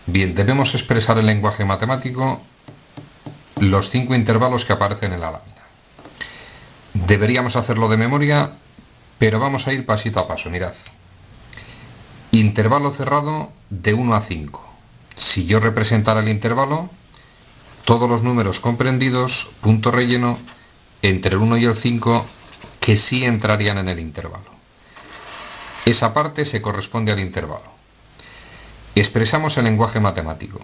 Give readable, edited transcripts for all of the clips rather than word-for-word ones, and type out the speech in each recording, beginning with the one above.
Bien, debemos expresar en lenguaje matemático los 5 intervalos que aparecen en la lámina. Deberíamos hacerlo de memoria, pero vamos a ir pasito a paso. Mirad. Intervalo cerrado de 1 a 5. Si yo representara el intervalo, todos los números comprendidos, punto relleno, entre el 1 y el 5, que sí entrarían en el intervalo. Esa parte se corresponde al intervalo. Expresamos el lenguaje matemático.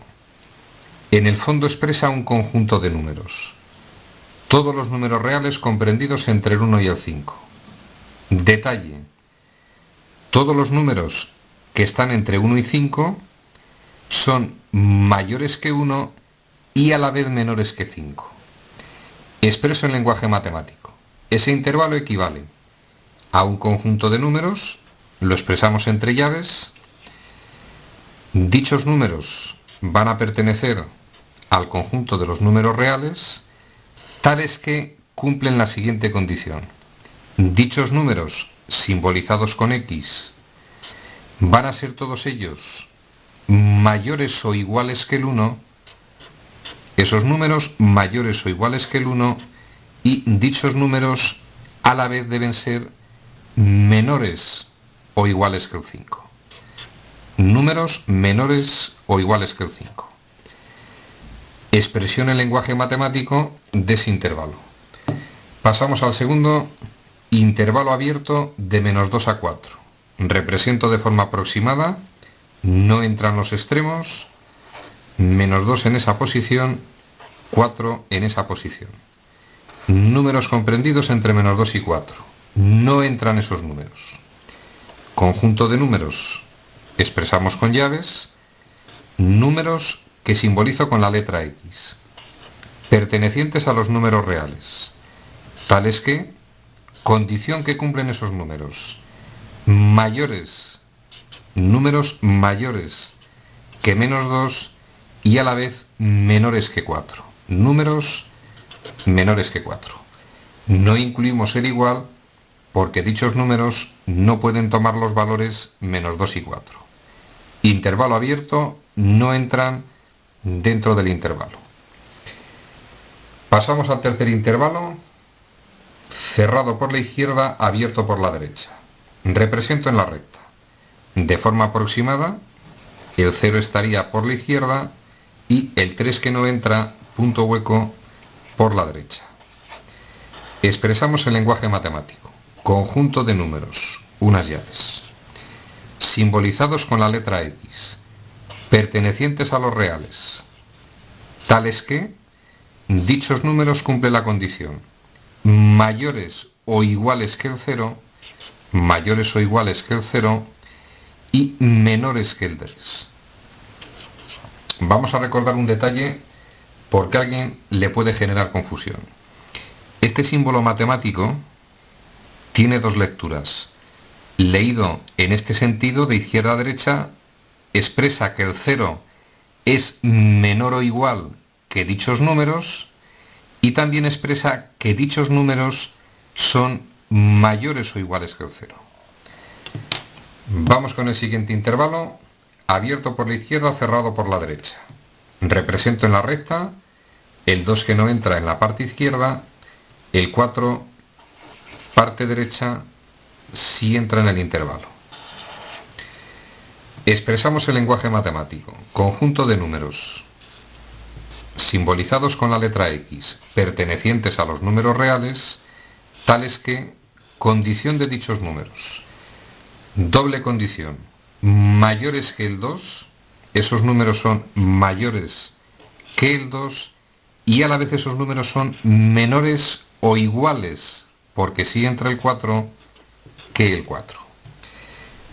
En el fondo expresa un conjunto de números. Todos los números reales comprendidos entre el 1 y el 5. Detalle. Todos los números que están entre 1 y 5 son mayores que 1 y a la vez menores que 5. Expreso en lenguaje matemático. Ese intervalo equivale a un conjunto de números, lo expresamos entre llaves. Dichos números van a pertenecer al conjunto de los números reales, tales que cumplen la siguiente condición. Dichos números, simbolizados con X, van a ser todos ellos mayores o iguales que el 1, esos números mayores o iguales que el 1, y dichos números a la vez deben ser menores o iguales que el 5. Números menores o iguales que el 5. Expresión en lenguaje matemático de ese intervalo. Pasamos al segundo, intervalo abierto de -2 a 4. Represento de forma aproximada, no entran los extremos, -2 en esa posición, 4 en esa posición. Números comprendidos entre -2 y 4. No entran esos números. Conjunto de números, expresamos con llaves. Números que simbolizo con la letra X, pertenecientes a los números reales, tales que, condición que cumplen esos números, números mayores que -2 y a la vez menores que 4. Números menores que 4. No incluimos el igual porque dichos números no pueden tomar los valores -2 y 4. Intervalo abierto, no entran dentro del intervalo. Pasamos al tercer intervalo, cerrado por la izquierda, abierto por la derecha. Represento en la recta. De forma aproximada, el 0 estaría por la izquierda y el 3 que no entra, punto hueco, por la derecha. Expresamos el lenguaje matemático. Conjunto de números, unas llaves, simbolizados con la letra X, pertenecientes a los reales, tales que dichos números cumplen la condición mayores o iguales que el 0, mayores o iguales que el 0 y menores que el 3. Vamos a recordar un detalle porque a alguien le puede generar confusión. Este símbolo matemático tiene dos lecturas. Leído en este sentido, de izquierda a derecha, expresa que el 0 es menor o igual que dichos números y también expresa que dichos números son mayores o iguales que el 0. Vamos con el siguiente intervalo, abierto por la izquierda, cerrado por la derecha. Represento en la recta el 2 que no entra en la parte izquierda, el 4 parte derecha sí entra en el intervalo. Expresamos el lenguaje matemático. Conjunto de números simbolizados con la letra X, pertenecientes a los números reales, tales que, condición de dichos números, doble condición, mayores que el 2, esos números son mayores que el 2 y a la vez esos números son menores o iguales, porque sí entra el 4, que el 4.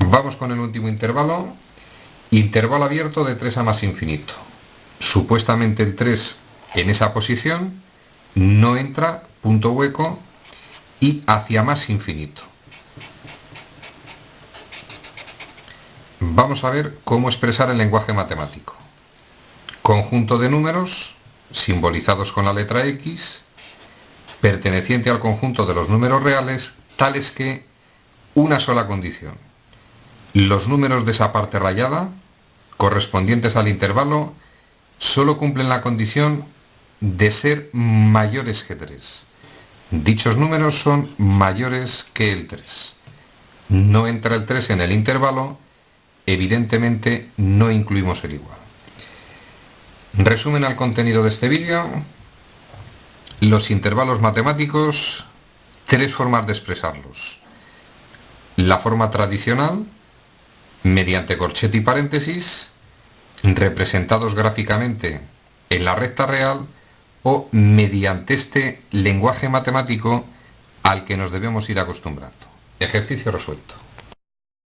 Vamos con el último intervalo, intervalo abierto de 3 a más infinito. Supuestamente el 3 en esa posición no entra, punto hueco, y hacia más infinito. Vamos a ver cómo expresar el lenguaje matemático. Conjunto de números simbolizados con la letra X, perteneciente al conjunto de los números reales, tales que una sola condición. Los números de esa parte rayada correspondientes al intervalo solo cumplen la condición de ser mayores que 3. Dichos números son mayores que el 3. No entra el 3 en el intervalo, evidentemente no incluimos el igual. Resumen al contenido de este vídeo. Los intervalos matemáticos, 3 formas de expresarlos. La forma tradicional, mediante corchete y paréntesis, representados gráficamente en la recta real, o mediante este lenguaje matemático al que nos debemos ir acostumbrando. Ejercicio resuelto.